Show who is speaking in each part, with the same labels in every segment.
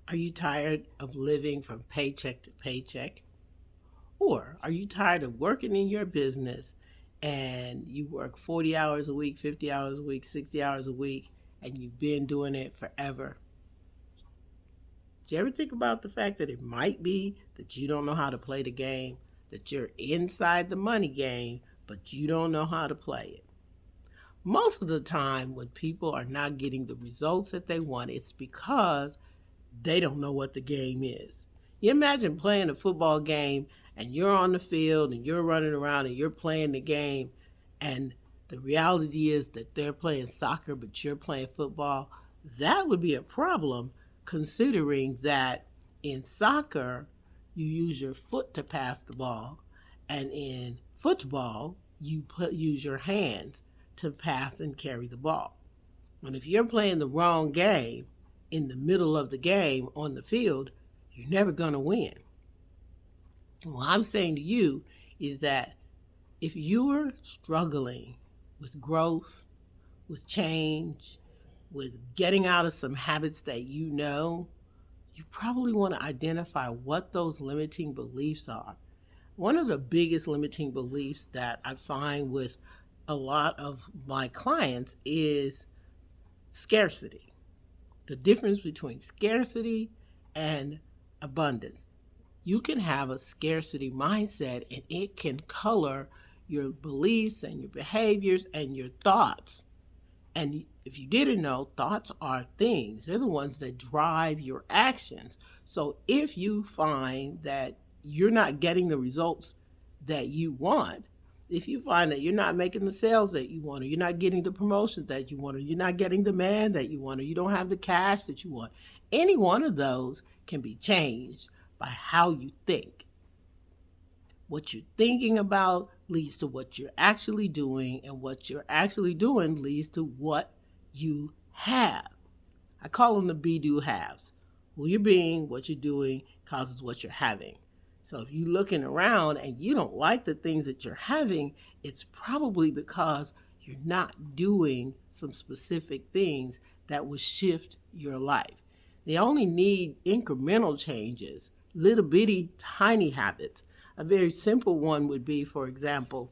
Speaker 1: Are you tired of living from paycheck to paycheck? Or are you tired of working in your business and you work 40 hours a week, 50 hours a week, 60 hours a week, and you've been doing it forever? Do you ever think about the fact that it might be that you don't know how to play the game, that you're inside the money game, but you don't know how to play it? Most of the time, when people are not getting the results that they want, it's because they don't know what the game is. You imagine playing a football game and you're on the field and you're running around and you're playing the game, and the reality is that they're playing soccer but you're playing football. That would be a problem, considering that in soccer you use your foot to pass the ball, and in football use your hands to pass and carry the ball. And if you're playing the wrong game in the middle of the game on the field, you're never going to win. What I'm saying to you is that if you're struggling with growth, with change, with getting out of some habits that you probably want to identify what those limiting beliefs are. One of the biggest limiting beliefs that I find with a lot of my clients is scarcity. The difference between scarcity and abundance. You can have a scarcity mindset and it can color your beliefs and your behaviors and your thoughts. And if you didn't know, thoughts are things. They're the ones that drive your actions. So if you find that you're not getting the results that you want, if you find that you're not making the sales that you want, or you're not getting the promotions that you want, or you're not getting the man that you want, or you don't have the cash that you want, any one of those can be changed by how you think. What you're thinking about leads to what you're actually doing, and what you're actually doing leads to what you have. I call them the be do haves. Who you're being, what you're doing causes what you're having. So if you're looking around and you don't like the things that you're having, it's probably because you're not doing some specific things that will shift your life. They only need incremental changes, little bitty tiny habits. A very simple one would be, for example,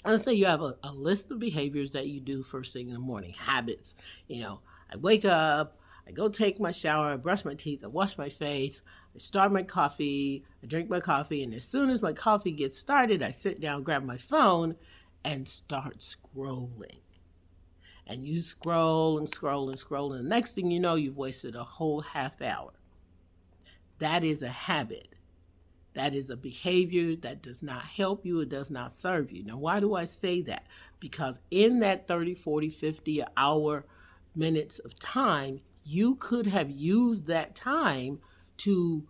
Speaker 1: let's say you have a list of behaviors that you do first thing in the morning, habits. I wake up, I go take my shower, I brush my teeth, I wash my face, I start my coffee, I drink my coffee, and as soon as my coffee gets started, I sit down, grab my phone, and start scrolling. And you scroll and scroll and scroll, and the next thing you know, you've wasted a whole half hour. That is a habit. That is a behavior that does not help you. It does not serve you. Now, why do I say that? Because in that 30, 40, 50 hour minutes of time, you could have used that time to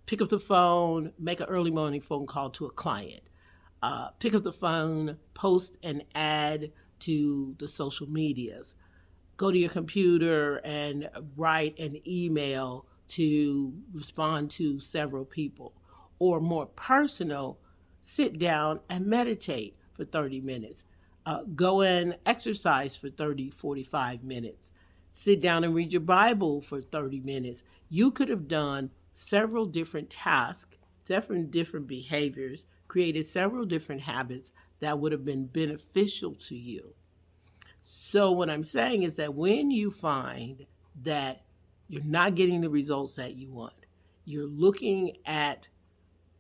Speaker 1: pick up the phone, make an early morning phone call to a client, pick up the phone, post an ad to the social medias, go to your computer and write an email to respond to several people, or more personal, sit down and meditate for 30 minutes. Go and exercise for 30, 45 minutes. Sit down and read your Bible for 30 minutes. You could have done several different tasks, different behaviors, created several different habits that would have been beneficial to you. So, what I'm saying is that when you find that you're not getting the results that you want, you're looking at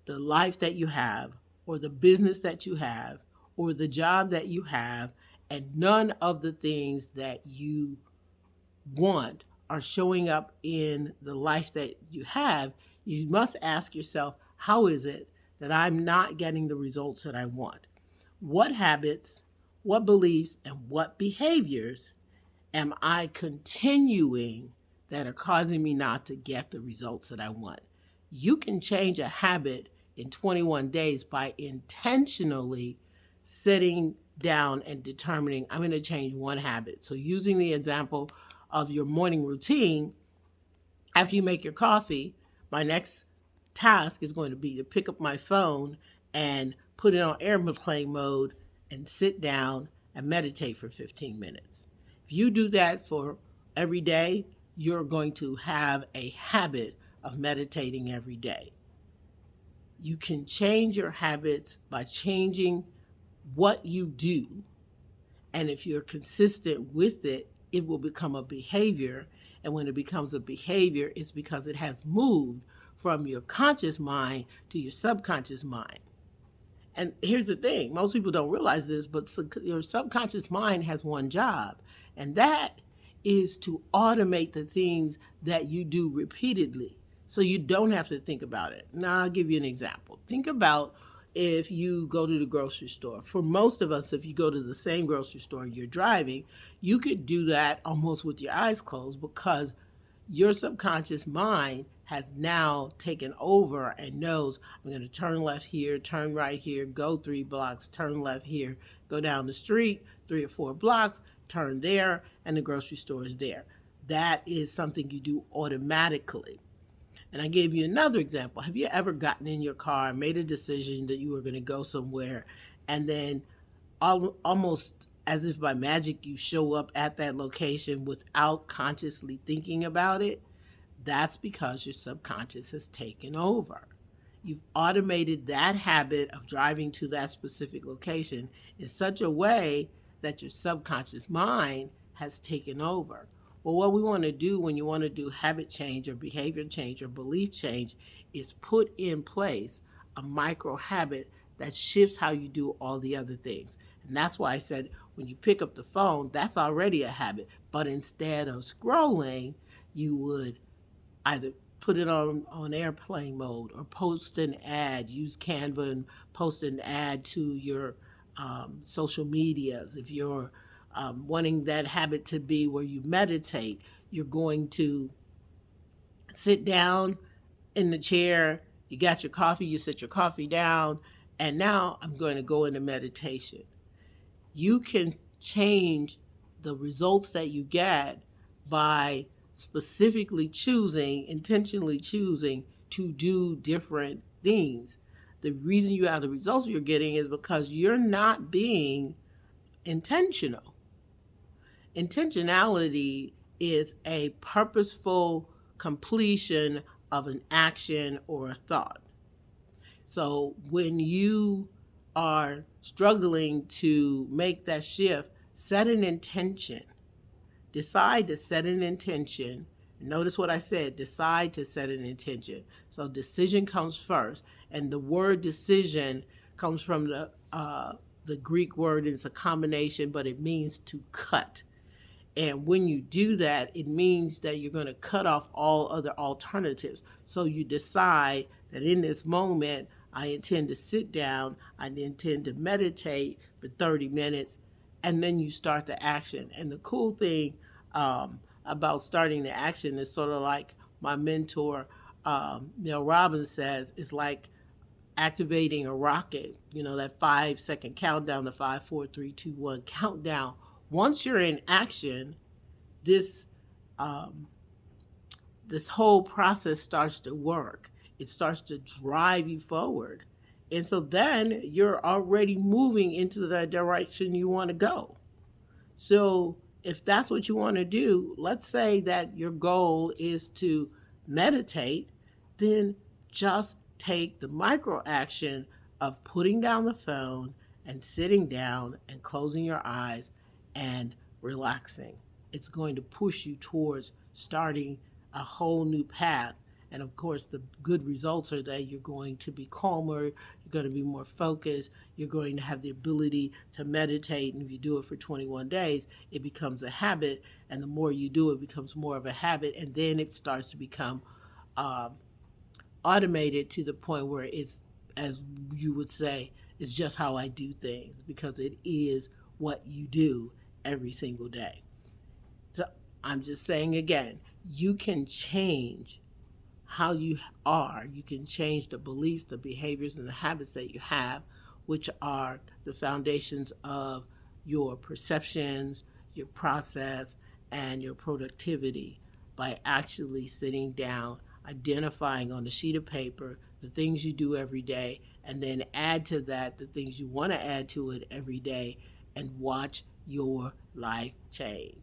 Speaker 1: the life that you have, or the business that you have, or the job that you have, and none of the things that you want are showing up in the life that you have, you must ask yourself, how is it that I'm not getting the results that I want? What habits, what beliefs, and what behaviors am I continuing that are causing me not to get the results that I want? You can change a habit in 21 days by intentionally sitting down and determining, I'm going to change one habit. So, using the example of your morning routine, after you make your coffee, my next task is going to be to pick up my phone and put it on airplane mode and sit down and meditate for 15 minutes. If you do that for every day, you're going to have a habit of meditating every day. You can change your habits by changing what you do. And if you're consistent with it, it will become a behavior. And when it becomes a behavior, it's because it has moved from your conscious mind to your subconscious mind. And here's the thing, most people don't realize this, but your subconscious mind has one job, and that is to automate the things that you do repeatedly so you don't have to think about it. Now, I'll give you an example. Think about if you go to the grocery store. For most of us, if you go to the same grocery store and you're driving, you could do that almost with your eyes closed because your subconscious mind has now taken over and knows I'm going to turn left here, turn right here, go 3 blocks, turn left here, go down the street 3 or 4 blocks, turn there, and the grocery store is there. That is something you do automatically. And I gave you another example. Have you ever gotten in your car and made a decision that you were going to go somewhere, and then almost as if by magic you show up at that location without consciously thinking about it? That's because your subconscious has taken over. You've automated that habit of driving to that specific location in such a way that your subconscious mind has taken over. Well, what we want to do when you want to do habit change or behavior change or belief change is put in place a micro habit that shifts how you do all the other things. And that's why I said when you pick up the phone, that's already a habit. But instead of scrolling, you would either put it on airplane mode or post an ad, use Canva and post an ad to your social medias. If you're wanting that habit to be where you meditate, you're going to sit down in the chair, you got your coffee, you set your coffee down, and now I'm going to go into meditation. You can change the results that you get by specifically choosing, intentionally choosing to do different things. The reason you have the results you're getting is because you're not being intentional. Intentionality is a purposeful completion of an action or a thought. So when you are struggling to make that shift, set an intention. Decide to set an intention. Notice what I said, decide to set an intention. So decision comes first. And the word decision comes from the Greek word. It's a combination, but it means to cut. And when you do that, it means that you're going to cut off all other alternatives. So you decide that in this moment, I intend to sit down, I intend to meditate for 30 minutes, and then you start the action. And the cool thing about starting the action is sort of like my mentor, Neil Robbins says, it's like activating a rocket, that 5-second countdown, the 5, 4, 3, 2, 1 countdown. Once you're in action, this whole process starts to work. It starts to drive you forward. And so then you're already moving into the direction you want to go. So if that's what you want to do, let's say that your goal is to meditate, then just take the micro action of putting down the phone and sitting down and closing your eyes and relaxing. It's going to push you towards starting a whole new path. And of course, the good results are that you're going to be calmer, you're going to be more focused, you're going to have the ability to meditate. And if you do it for 21 days, it becomes a habit. And the more you do it, becomes more of a habit. And then it starts to become automated to the point where it's, as you would say, it's just how I do things, because it is what you do every single day. So I'm just saying again, you can change how you are. You can change the beliefs, the behaviors, and the habits that you have, which are the foundations of your perceptions, your process, and your productivity, by actually sitting down, identifying on a sheet of paper the things you do every day, and then add to that the things you want to add to it every day, and watch your life change.